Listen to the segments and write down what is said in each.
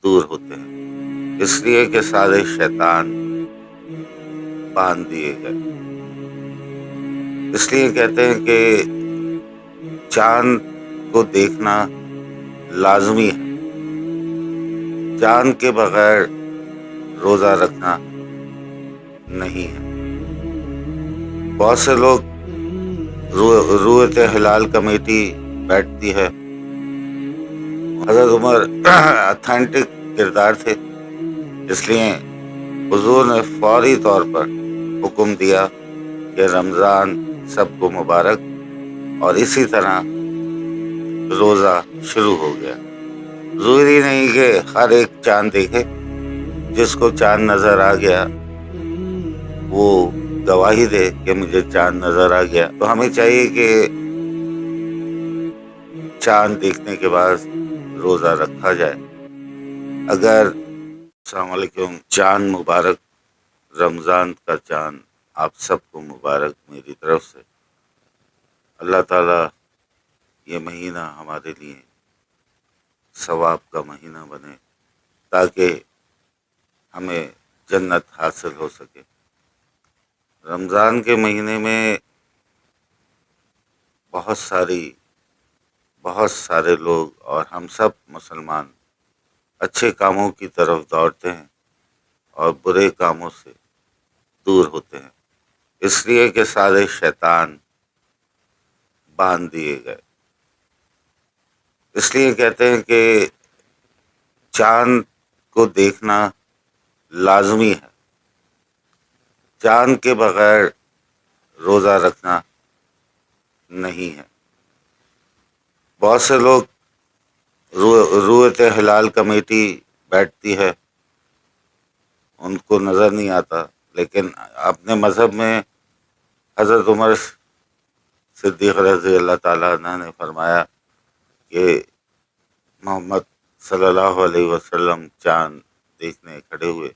دور ہوتے ہیں، اس لیے کہ سارے شیطان باندھ دیے گئے۔ اس لیے کہتے ہیں کہ چاند کو دیکھنا لازمی ہے، چاند کے بغیر روزہ رکھنا نہیں ہے۔ بہت سے لوگ رویت ہلال کمیٹی بیٹھتی ہے۔ حضرت عمر اتھینٹک کردار تھے، اس لیے حضور نے فوری طور پر حکم دیا کہ رمضان سب کو مبارک، اور اسی طرح روزہ شروع ہو گیا۔ ضروری نہیں کہ ہر ایک چاند دیکھے، جس کو چاند نظر آ گیا وہ گواہی دے کہ مجھے چاند نظر آ گیا۔ تو ہمیں چاہیے کہ چاند دیکھنے کے بعد روزہ رکھا جائے۔ اگر السلام علیکم، چاند مبارک، رمضان کا چاند آپ سب کو مبارک میری طرف سے۔ اللہ تعالیٰ یہ مہینہ ہمارے لیے ثواب کا مہینہ بنے، تاکہ ہمیں جنت حاصل ہو سکے۔ رمضان کے مہینے میں بہت سارے لوگ اور ہم سب مسلمان اچھے کاموں کی طرف دوڑتے ہیں اور برے کاموں سے دور ہوتے ہیں، اس لیے کہ سارے شیطان باندھ دیے گئے۔ اس لیے کہتے ہیں کہ چاند کو دیکھنا لازمی ہے، چاند کے بغیر روزہ رکھنا نہیں ہے۔ بہت سے لوگ رویت ہلال کمیٹی بیٹھتی ہے، ان کو نظر نہیں آتا، لیکن اپنے مذہب میں حضرت عمر صدیق رضی اللہ تعالیٰ عنہ نے فرمایا کہ محمد صلی اللہ علیہ وسلم چاند دیکھنے کھڑے ہوئے،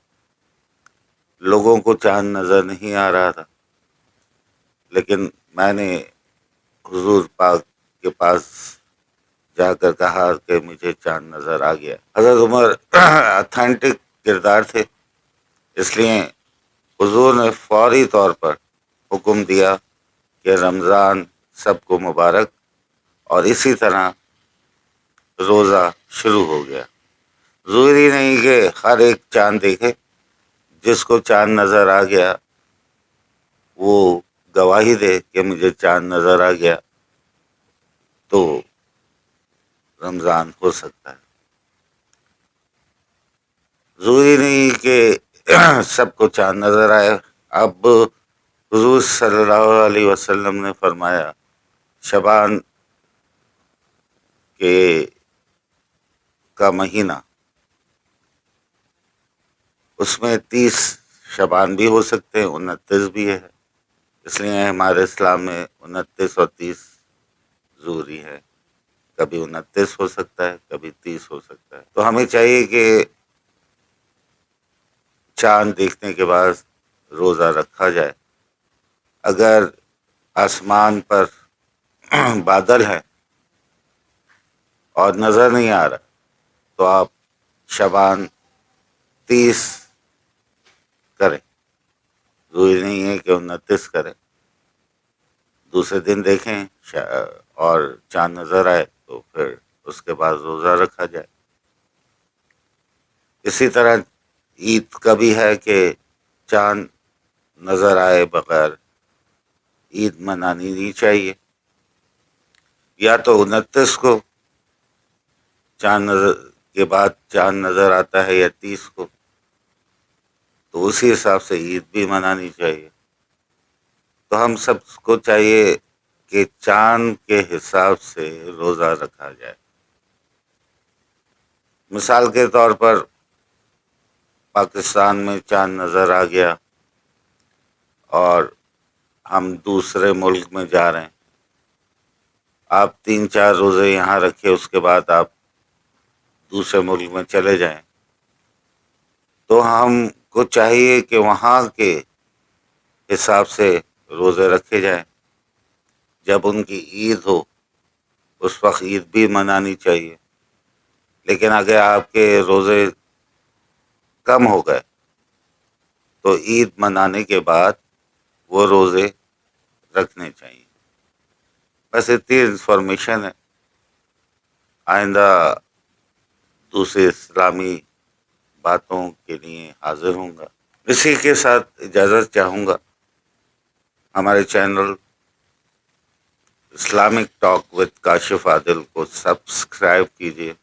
لوگوں کو چاند نظر نہیں آ رہا تھا، لیکن میں نے حضور پاک کے پاس جا کر کہا کہ مجھے چاند نظر آ گیا۔ حضرت عمر اتھینٹک کردار تھے، اس لیے حضور نے فوری طور پر حکم دیا کہ رمضان سب کو مبارک، اور اسی طرح روزہ شروع ہو گیا۔ ضروری نہیں کہ ہر ایک چاند دیکھے، جس کو چاند نظر آ گیا وہ گواہی دے کہ مجھے چاند نظر آ گیا، تو رمضان ہو سکتا ہے۔ ضروری نہیں کہ سب کو چاند نظر آئے۔ اب حضور صلی اللہ علیہ وسلم نے فرمایا شعبان کا مہینہ، اس میں 30 شعبان بھی ہو سکتے ہیں، 29 بھی ہے، اس لیے ہمارے اسلام میں 29 اور 30 ضروری ہے۔ کبھی 29 ہو سکتا ہے، کبھی 30 ہو سکتا ہے۔ تو ہمیں چاہیے کہ چاند دیکھنے کے بعد روزہ رکھا جائے۔ اگر آسمان پر بادل ہے اور نظر نہیں آ رہا تو آپ شعبان 30 کریں، ضروری نہیں ہے کہ 29 کریں۔ دوسرے دن دیکھیں اور چاند نظر آئے تو پھر اس کے بعد روزہ رکھا جائے۔ اسی طرح عید کا بھی ہے کہ چاند نظر آئے بغیر عید منانی نہیں چاہیے، یا تو 29 کو چاند نظر کے بعد چاند نظر آتا ہے، یا 30 کو، تو اسی حساب سے عید بھی منانی چاہیے۔ تو ہم سب کو چاہیے کہ چاند کے حساب سے روزہ رکھا جائے۔ مثال کے طور پر پاکستان میں چاند نظر آ گیا اور ہم دوسرے ملک میں جا رہے ہیں، آپ 3-4 روزے یہاں رکھے، اس کے بعد آپ دوسرے ملک میں چلے جائیں، تو ہم کو چاہیے کہ وہاں کے حساب سے روزے رکھے جائیں۔ جب ان کی عید ہو اس وقت عید بھی منانی چاہیے، لیکن اگر آپ کے روزے کم ہو گئے تو عید منانے کے بعد وہ روزے رکھنے چاہیے. بس اتنی انفارمیشن ہے. آئندہ دوسرے اسلامی باتوں کے لیے حاضر ہوں گا. اسی کے ساتھ اجازت چاہوں گا. ہمارے channel Islamic talk with Kashif Adil کو سبسکرائب کیجیے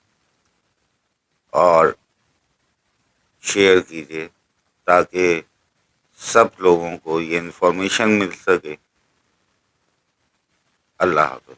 اور شیئر کیجیے تاکہ سب لوگوں کو یہ انفارمیشن مل سکے. اللہ حافظ.